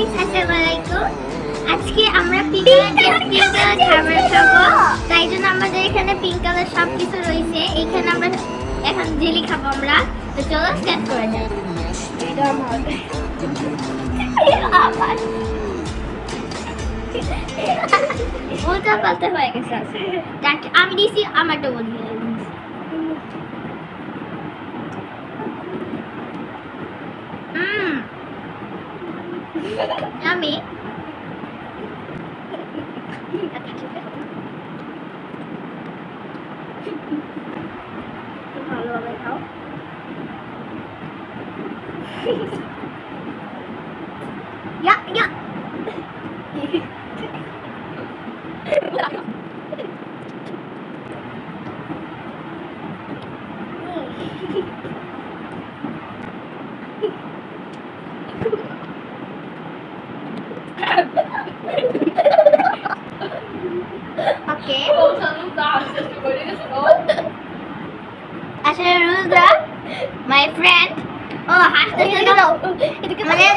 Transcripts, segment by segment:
Guys, আসসালামু আলাইকুম। আজকে আমরা পিঙ্ক কালার খাবার খাবো। তাই জন্য আমাদের এখানে পিঙ্ক কালার সব কিছু রয়েছে। এখানে আমরা এখন জেলি খাবো আমরা। তো চলো স্টার্ট করা যাক। উল্টা পাল্টা হয়ে গেছে। আমি দিছি আমারটা বলি। আমি ভালোভাবে খাও। ইয়া ইয়া ওকে আসলে রুলদা মাই ফ্রেন্ড ও হাসতেছে না মানে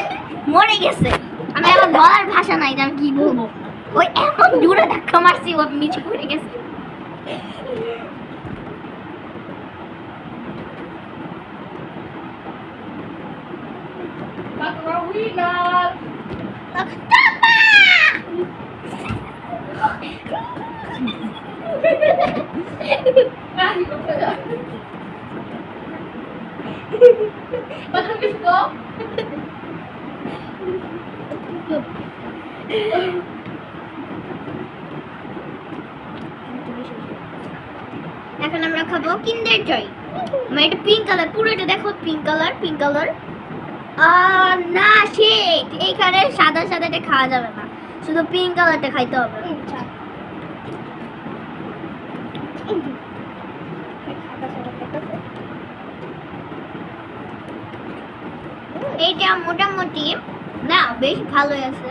মরে গেছে। আমি আমার বলার ভাষা নাই যে আমি কি বলবো। ওই এমন জোরে ধাক্কা মারছি ও নিচে পড়ে গেছে। এখন আমরা খাবো কিন্ডার জয়। মানে এটা পিঙ্ক কালার, পুরোটা দেখো পিঙ্ক কালার পিঙ্ক কালার। না শেট, এইখানে সাদা সাদাটা খাওয়া যাবে না, শুধু পিঙ্ক কালারটা খাইতে হবে। এইটা মোটামুটি না বেশ ভালোই আছে।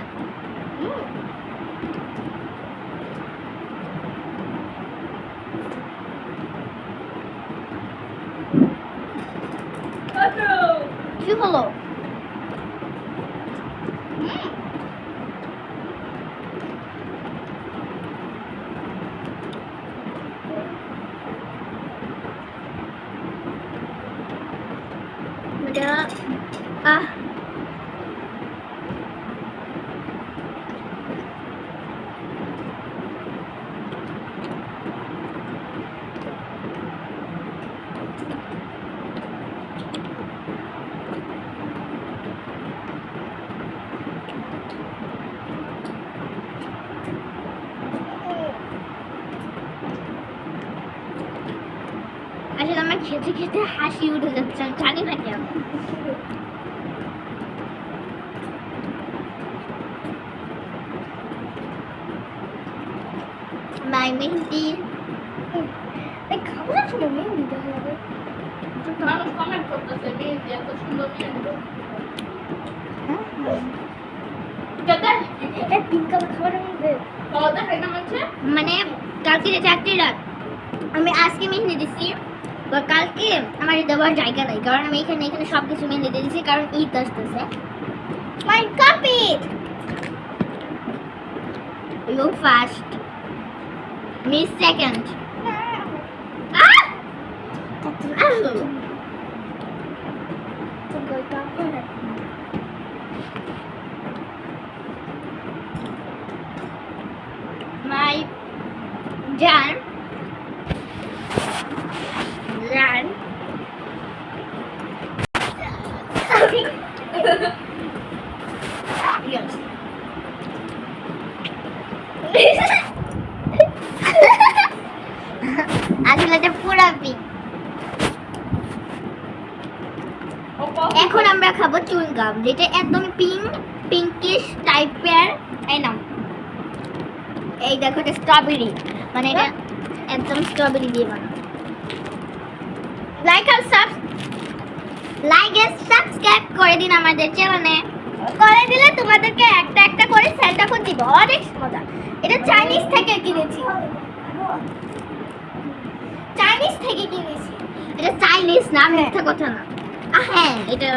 কি হলো? আসলে আমার খেতে খেতে হাসি উঠে যাচ্ছে, আমি জানি না কেন। মাই মেহেন্দি খাবার সময় মেহেন্দি দেখা যাবে। মানুষ কমেন্ট করতেছে মেহেন্দি এত সুন্দর মেহেন্দি। মানে কালকে যে 4টি রাত আমি আজকে মেহেন্দি দিচ্ছি, কালকে আমার দেওয়ার জায়গা নাই, কারণ আমি এখানে সব কিছু মেহেন্দি দিয়ে দিচ্ছি, কারণ ঈদ আসতেছে। My copy you fast miss second. My Jan yes. আসলে এটা পুরা পিঙ্ক। এখন আমরা খাবো চুইংগাম, যেটা একদম পিঙ্কিশ টাইপের। এই নাম, এই দেখো এটা স্ট্রবেরি, মানে এটা একদম স্ট্রবেরি দিয়ে বানানো। লাইক এন্ড সাবস্ক্রাইব করে দিন আমাদের চ্যানেলে। করে দিলে তোমাদেরকে একটা একটা করে সেলটা করে দিব, অনেক মজা। এটা চাইনিজ থেকে কিনেছি, এটা চাইনিজ না, মিথ্যা কথা না। হ্যাঁ এটা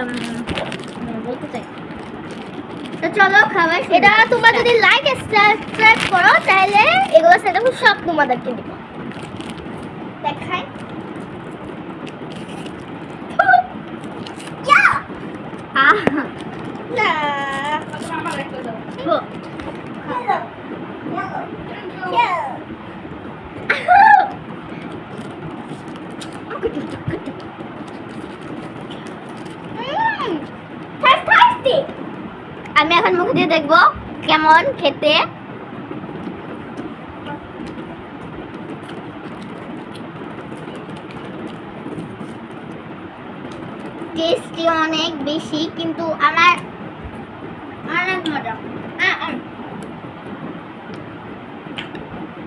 বলতে চাই। তো চলো খাবার এটা তোমরা যদি লাইক সাবস্ক্রাইব করো তাহলে এগুলো সেটা সব তোমাদেরকে দিব। দেখাই না আমি এখন মুখে দিয়ে দেখবো কেমন খেতে। টেস্টি অনেক বেশি, কিন্তু আমার অনেক মজা।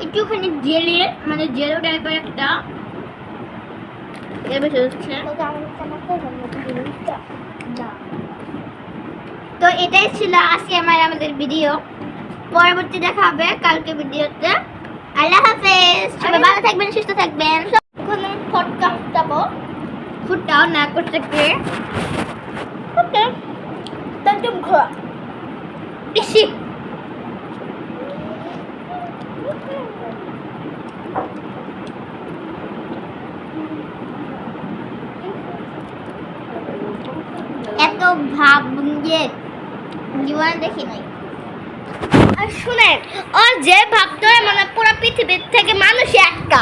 একটুখানি জেলি, মানে জেলো টাইপের একটা এর বেশি হচ্ছে। তো এটাই ছিল আজকে আমাদের ভিডিও। পরবর্তী দেখা হবে কালকে ভিডিওতে। আল্লাহ হাফেজ, সবাই ভালো থাকবেন, সুস্থ থাকবেন। এখন ফটকা ফুটাবো। ফুটাও না করতে কে ওকে একদম ঘোরা বেশি। এত ভাব জীবনে দেখি নাই। আর শুনেন, ওর যে ভাবতে হয় মানে পুরো পৃথিবীর থেকে মানুষ একটা